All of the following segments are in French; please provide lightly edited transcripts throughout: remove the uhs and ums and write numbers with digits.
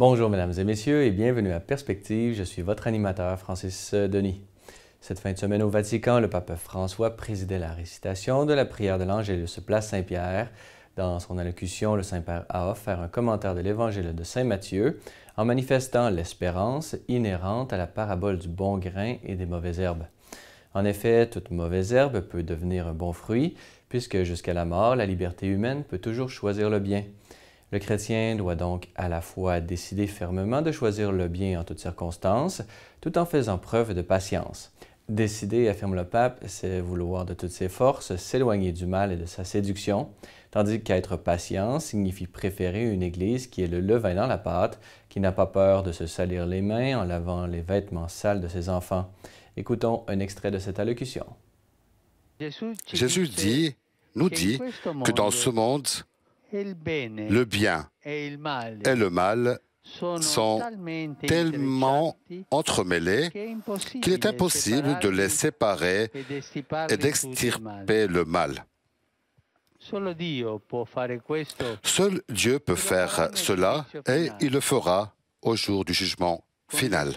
Bonjour mesdames et messieurs et bienvenue à Perspective, je suis votre animateur Francis Denis. Cette fin de semaine au Vatican, le pape François présidait la récitation de la prière de l'Angélus place Saint-Pierre. Dans son allocution, le Saint-Père a offert un commentaire de l'Évangile de Saint Matthieu en manifestant l'espérance inhérente à la parabole du bon grain et des mauvaises herbes. En effet, toute mauvaise herbe peut devenir un bon fruit, puisque jusqu'à la mort, la liberté humaine peut toujours choisir le bien. Le chrétien doit donc à la fois décider fermement de choisir le bien en toutes circonstances, tout en faisant preuve de patience. Décider, affirme le pape, c'est vouloir de toutes ses forces s'éloigner du mal et de sa séduction, tandis qu'être patient signifie préférer une Église qui est le levain dans la pâte, qui n'a pas peur de se salir les mains en lavant les vêtements sales de ses enfants. Écoutons un extrait de cette allocution. Jésus nous dit que dans ce monde, le bien et le mal sont tellement entremêlés qu'il est impossible de les séparer et d'extirper le mal. Seul Dieu peut faire cela et il le fera au jour du jugement final.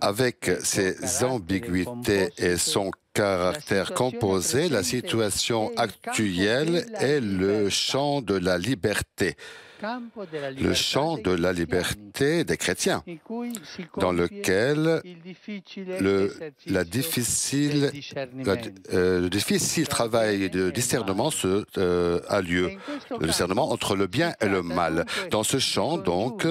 Avec ses ambiguïtés et son caractère composé, la situation actuelle est le champ de la liberté. Le champ de la liberté des chrétiens, dans lequel le difficile travail de discernement a lieu, le discernement entre le bien et le mal. Dans ce champ, donc,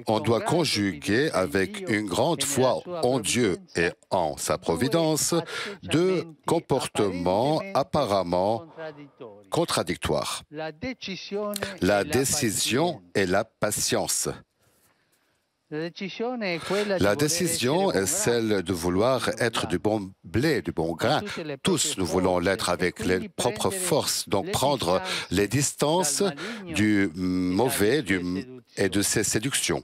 on doit conjuguer avec une grande foi en Dieu et en sa providence deux comportements apparemment contradictoires. La décision et la patience. La décision est celle de vouloir être du bon blé, du bon grain. Tous nous voulons l'être avec les propres forces, donc prendre les distances du mauvais et de ses séductions.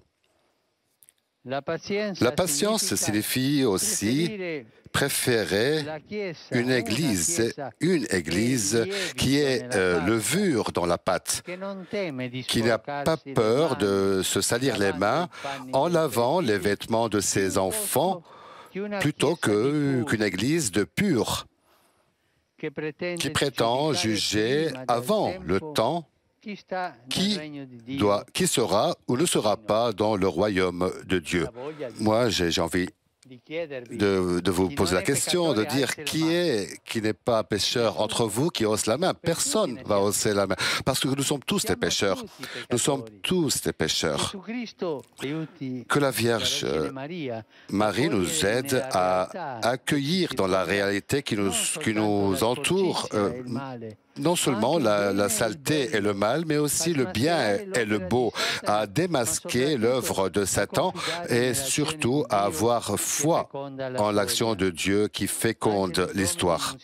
La patience signifie aussi préférer une église qui est levure dans la pâte, qui n'a pas peur de se salir les mains en lavant les vêtements de ses enfants, plutôt qu'une église de pure, qui prétend juger avant le temps qui sera ou ne sera pas dans le royaume de Dieu. Moi, j'ai envie de vous poser la question, de dire qui n'est pas pécheur entre vous qui hausse la main. Personne ne va hausser la main, parce que nous sommes tous des pécheurs. Nous sommes tous des pécheurs. Que la Vierge Marie nous aide à accueillir dans la réalité qui nous entoure non seulement la saleté et le mal, mais aussi le bien et le beau, à démasquer l'œuvre de Satan et surtout à avoir foi en l'action de Dieu qui féconde l'histoire.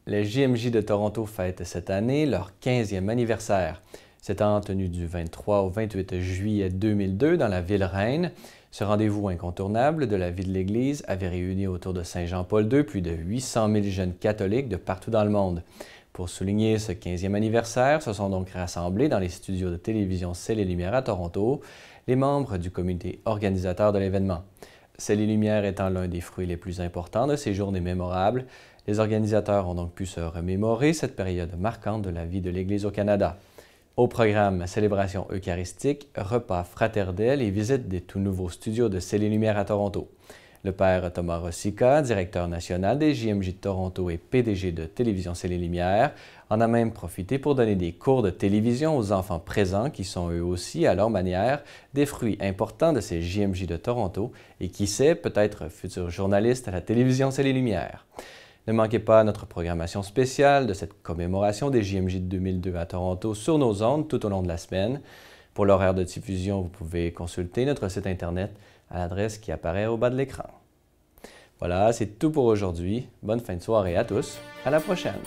Les JMJ de Toronto fêtent cette année leur 15e anniversaire. S'étant tenu du 23 au 28 juillet 2002 dans la ville reine, ce rendez-vous incontournable de la vie de l'Église avait réuni autour de Saint Jean-Paul II plus de 800 000 jeunes catholiques de partout dans le monde. Pour souligner ce 15e anniversaire, se sont donc rassemblés dans les studios de télévision Ciel et Lumière à Toronto les membres du comité organisateur de l'événement. Ciel et Lumière étant l'un des fruits les plus importants de ces journées mémorables, les organisateurs ont donc pu se remémorer cette période marquante de la vie de l'Église au Canada. Au programme, célébration eucharistique, repas fraternels et visite des tout nouveaux studios de Ciel et Lumière à Toronto. Le père Thomas Rossica, directeur national des JMJ de Toronto et PDG de Télévision Ciel et Lumière, en a même profité pour donner des cours de télévision aux enfants présents qui sont eux aussi, à leur manière, des fruits importants de ces JMJ de Toronto et qui sait, peut-être futurs journalistes à la Télévision Ciel et Lumière. Ne manquez pas notre programmation spéciale de cette commémoration des JMJ de 2002 à Toronto sur nos ondes tout au long de la semaine. Pour l'horaire de diffusion, vous pouvez consulter notre site Internet à l'adresse qui apparaît au bas de l'écran. Voilà, c'est tout pour aujourd'hui. Bonne fin de soirée à tous. À la prochaine!